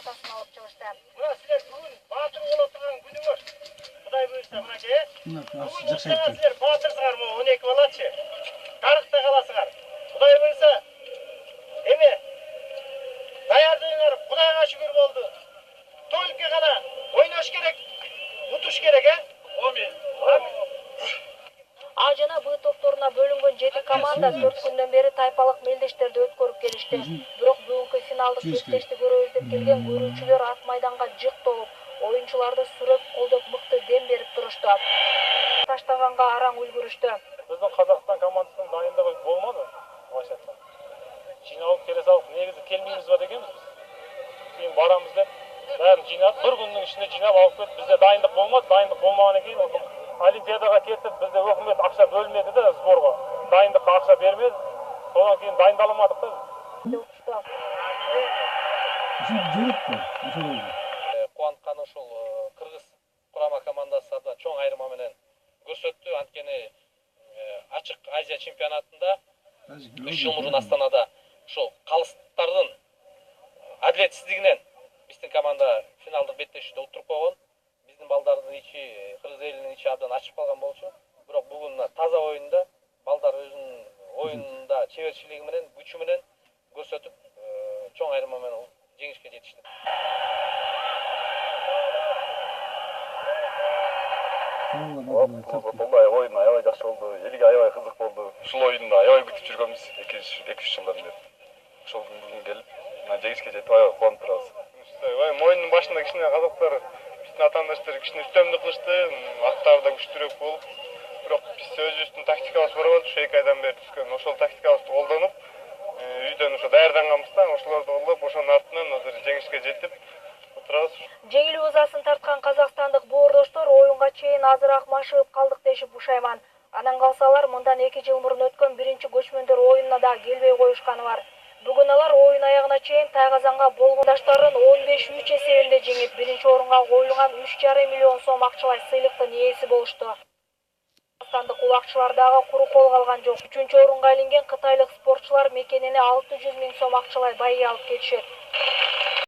матасын алып чыгышты. Мына силер бүгүн батыр боло турган күнүңөр. Кудай буйрса мынакей. Силер батырсыңар, могу 12 балачы. Тарыхта каласыңар. Кудай буйрса эме даярдыгыңар Кудайга шүгүр болду. Только гана ойнош керек, утуш керек, Амин. А жана Б топторуна бөлүнгөн 7 команда 4 күндөн бери тайпалык мелдештерди өткөрүп келишти. Бирок бүгүнкү финалдык кештешти көрөбүз деп келген көрүүчүлөр ат майданга жык толуп, оюнчуларды сүрөп колдоп мыкты дем берип турушту. Таштаганга араң үлгүрүштү. Биздин Казакстан командасынын дайындыгы болмады. Башка айтканда. Жиналып келе салып, негизи келмейбиз ба дегенбиз биз. Кийин барамыз деп бәрін жинап, бір күннің ішінде жинап алып кетіп, бізде дайындық болмады. Дайындық болмағаннан кейін Олимпиадаға кетіп, бізде өкімет ақша бөлмеді де сборға. Дайындыққа ақша бермеді. Содан кейін дайындаламадық та. Қуантқан ошол Кыргыз құрама командасы да чоң айырма менен көрсөттү. Анткени ачык Азия чемпионатында 3 жыл мурун Астанада ошол калыстардын адилетсиздигинен биздин команда финалдык беттешүүдө отуруп койгон. Биздин балдардын ичи, кыргыз элинин ичи абдан ачып калган болчу. Бирок бүгүн таза оюнда балдар өзүнүн оюнунда чеберчилиги менен, күчү менен көрсөтүп, чоң айырма менен жеңишке жетишти. Ойын аябай жакшы болду. Элге аябай кызык болду. Ушул оюнду аябай күтүп жүргөнбүз 2-3 жылдан бери. Ошол бүгүн келип, жеңишке жетип аябай кубанып турабыз. Моюндун башында кичине казактар, биздин атаандаштар кичине үстөмдүк кылышты, аттары да күчтүүрөөк болуп, бирок биз өзүбүздүн тактикабыз бар болчу, 2 айдан бери түзгөн. Ошол тактикабызды колдонуп, үйдөн ошо даярданганбыз да, ошолорду колдоп, ошонун артынан азыр жеңишке жетип отурабыз. Жеңилүү ызасын тарткан казакстандык боордоштор оюнга чейин азыраак машыгып калдык дешип бушайман. Анан калсалар мындан 2 жыл мурун өткөн биринчи көчмөндөр оюнуна да келбей коюшканы бар. Бүгүн алар оюн аягына чейин Тайгазанга болгондаштарын 15-3 эсебинде жеңип, биринчи орунга коюлган 3,5 миллион сом акчалай сыйлыктын ээси болушту. Казакстандык улакчылар дагы куру кол калган жок. 3-орунга илинген кытайлык спортчулар мекенине 600 000 сом акчалай байый алып кетишет.